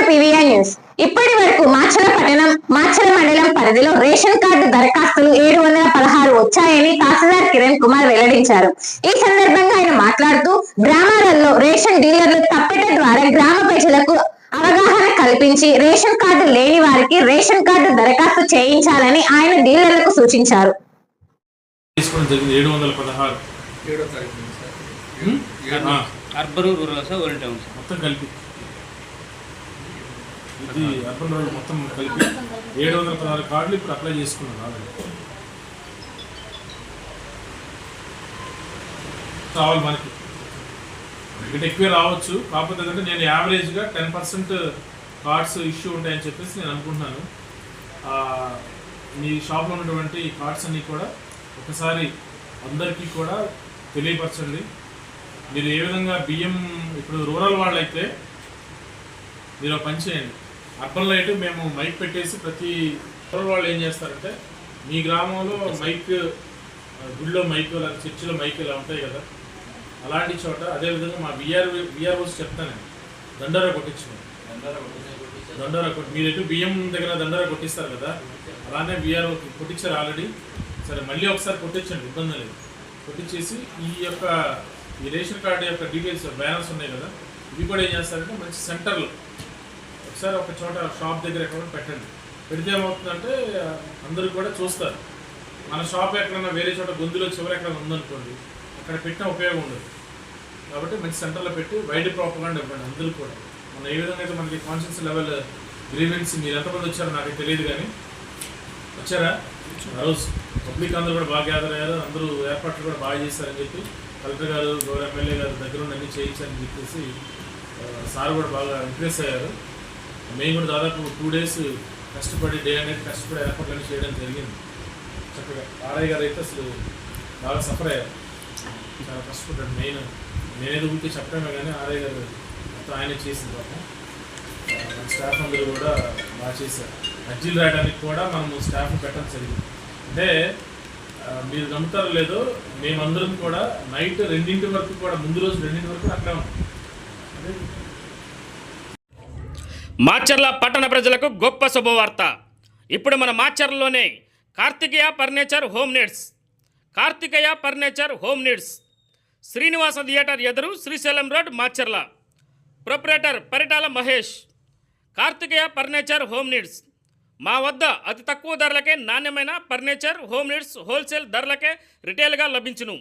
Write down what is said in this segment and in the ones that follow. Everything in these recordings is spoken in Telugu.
To PVR news. ఇప్పటి వరకు మాచర్ల మండలం పరిధిలో రేషన్ కార్డు దరఖాస్తులు 716 వచ్చాయని తహసీల్దార్ కిరణ్ కుమార్ వెల్లడించారు. ఈ సందర్భంగా ఆయన మాట్లాడుతూ గ్రామాలలో రేషన్ డీలర్లు తప్పెట ద్వారా గ్రామ ప్రజలకు అవగాహన కల్పించి రేషన్ కార్డు లేని వారికి రేషన్ కార్డు దరఖాస్తు చేయించాలని ఆయన డీలర్లకు సూచించారు. Urban rural sir old town మొత్తం కలిపి ఇది అర్బన్ రూరల్ మొత్తం కలిపి 716 కార్డులు ఇప్పుడు అప్లై చేసుకున్నాను ఆల్రెడీ. రావాలి మనకి ఇక్కడ ఎక్కువే రావచ్చు, కాకపోతే ఏంటంటే నేను యావరేజ్గా 10% కార్డ్స్ ఇష్యూ ఉంటాయని చెప్పేసి నేను అనుకుంటున్నాను. మీ షాప్లో ఉన్నటువంటి కార్డ్స్ అన్నీ కూడా ఒకసారి అందరికీ కూడా తెలియపరచండి. మీరు ఏ విధంగా బియ్యం ఇప్పుడు రూరల్ వాళ్ళు అయితే మీరు పని చేయండి, అర్బన్లో అయితే మేము మైక్ పెట్టేసి ప్రతి రూరల్ వాళ్ళు ఏం చేస్తారంటే మీ గ్రామంలో మైక్ గుడిలో మైక్ లేదా చర్చిలో మైక్ ఇలా ఉంటాయి కదా, అలాంటి చోట అదేవిధంగా మా విఆర్ఓస్ చెప్తాను దండోరా కొట్టించండి. దండోరా మీరైతే బియ్యం దగ్గర దండోరా కొట్టిస్తారు కదా, అలానే విఆర్ఓ కొట్టించారు ఆల్రెడీ. సరే మళ్ళీ ఒకసారి కొట్టించండి, ఇబ్బంది లేదు. కొట్టించేసి ఈ రేషన్ కార్డు యొక్క డీటెయిల్స్ బ్యాలెన్స్ ఉన్నాయి కదా, ఇవి కూడా ఏం చేస్తారంటే మంచి సెంటర్లో ఒకసారి ఒక చోట షాప్ దగ్గర ఎక్కడ పెట్టండి. పెడితే ఏమవుతుందంటే అందరూ కూడా చూస్తారు. మన షాప్ ఎక్కడన్నా వేరే చోట గొంతులో చివరి ఎక్కడ ఉందనుకోండి, అక్కడ పెట్టిన ఉపయోగం ఉండదు. కాబట్టి మంచి సెంటర్లో పెట్టి వైడ్ ప్రాపర్గా ఇవ్వండి అందరూ కూడా. మన ఏ విధంగా అయితే మనకి కాన్షియన్స్ లెవెల్ గ్రీవెన్స్ మీరు ఎంతమంది వచ్చారో నాకు తెలియదు, కానీ వచ్చారా ఆ రోజు పబ్లిక్ అందరూ కూడా బాగా గ్యాదర్ అయ్యారు, అందరూ ఏర్పాట్లు కూడా బాగా చేశారని చెప్పి కలెక్టర్ గారు గౌరవ ఎమ్మెల్యే గారు దగ్గర ఉండి అన్నీ చేయించారని చెప్పేసి సార్ కూడా బాగా ఇంప్రెస్ అయ్యారు. మేము కూడా దాదాపు 2 days కష్టపడి డే అండ్ నైట్ కష్టపడి ఏర్పాట్లన్నీ చేయడం జరిగింది. చక్కగా ఆర్ఐ గారు అయితే అసలు బాగా సఫర్ అయ్యారు, చాలా కష్టపడ్డాడు. నేనేదో ఊరికే చెప్పడమే కానీ ఆర్ఐ గారు మొత్తం ఆయనే చేసింది. పాపం స్టాఫ్ అందరూ కూడా బాగా చేశారు. అర్జీలు రాయడానికి కూడా మనము స్టాఫ్ పెట్టడం జరిగింది. అంటే మీరు నమ్ముతారో లేదో, మేమందరం కూడా నైట్ 2 వరకు కూడా ముందు రోజు 2 వరకు అక్కడే ఉన్నాం. మాచర్ల పట్టణ ప్రజలకు గొప్ప శుభవార్త. ఇప్పుడు మన మాచర్లలోనే Karthikeya furniture home needs Srinivasa theatre ఎదురు Srisailam road Macherla. Proprietor Paritala Mahesh. Karthikeya furniture home needs మా వద్ద అతి తక్కువ ధరలకే నాణ్యమైన ఫర్నిచర్ హోమ్ నీడ్స్ హోల్సేల్ ధరలకే రిటైల్గా లభించును.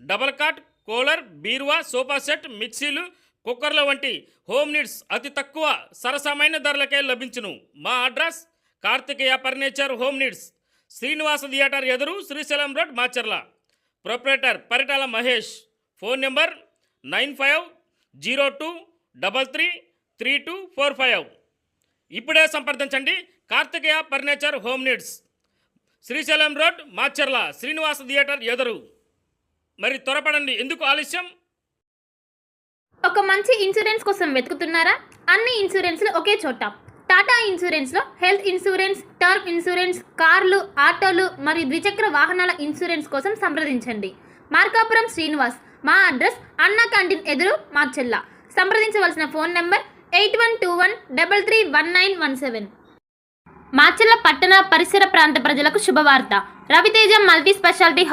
డబల్ కాట్, కూలర్, బీరువా, సోఫా సెట్, మిక్సీలు, కుక్కర్ల వంటి హోమ్ నీడ్స్ అతి తక్కువ సరసమైన ధరలకే లభించును. మా address Karthikeya furniture home needs, Srinivasa theatre ఎదురు Srisailam road Macherla. Proprietor Paritala Mahesh. Phone number 9502333245. ఇప్పుడే సంప్రదించండి. Karthikeya furniture home needs, Srisailam road Macherla, Srinivasa theatre ఎదురు. మరి త్వరపడండి, ఎందుకు ఆలస్యం? ఒక మంచి ఇన్సూరెన్స్ కోసం వెతుకుతున్నారా? అన్ని ఇన్సూరెన్స్లు ఒకే చోట. టాటా ఇన్సూరెన్స్లో హెల్త్ ఇన్సూరెన్స్, టర్మ్ ఇన్సూరెన్స్, కార్లు, ఆటోలు మరియు ద్విచక్ర వాహనాల ఇన్సూరెన్స్ కోసం సంప్రదించండి. మార్కాపురం శ్రీనివాస్. మా అడ్రస్ అన్నా క్యాంటీన్ ఎదురు మాచర్ల. సంప్రదించవలసిన ఫోన్ నెంబర్ 8121331917. మాచర్ల పట్టణ పరిసర ప్రాంత ప్రజలకు శుభవార్త. Raviteja multi speciality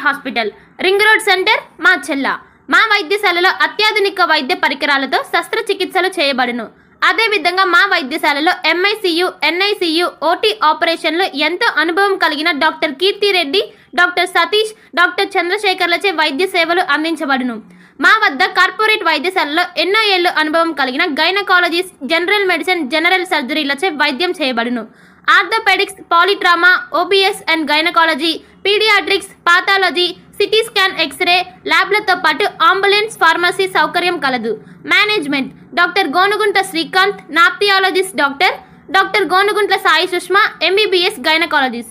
hospital ring road centre Macherla. మా వైద్యశాలలో అత్యాధునిక వైద్య పరికరాలతో శస్త్రచికిత్సలు చేయబడును. అదేవిధంగా మా వైద్యశాలలో MICU, NICU, OT ఆపరేషన్లు ఎంతో అనుభవం కలిగిన doctor Keerthi Reddy, doctor Satish, doctor చంద్రశేఖర్లచే వైద్య సేవలు అందించబడును. మా వద్ద కార్పొరేట్ వైద్యశాలలో ఎన్నో ఏళ్ళు అనుభవం కలిగిన గైనకాలజిస్ట్, జనరల్ మెడిసిన్, జనరల్ సర్జరీలచే వైద్యం చేయబడును. Orthopaedics, polytrauma, OBS and gynaecology, paediatrics, pathology, CT scan, X ray ల్యాబ్లతో పాటు అంబులెన్స్, ఫార్మసీ సౌకర్యం కలదు. Management doctor Gonuguntla Srikanth, nephrologist doctor Gonuguntla Sai Sushma, MBBS gynaecologist.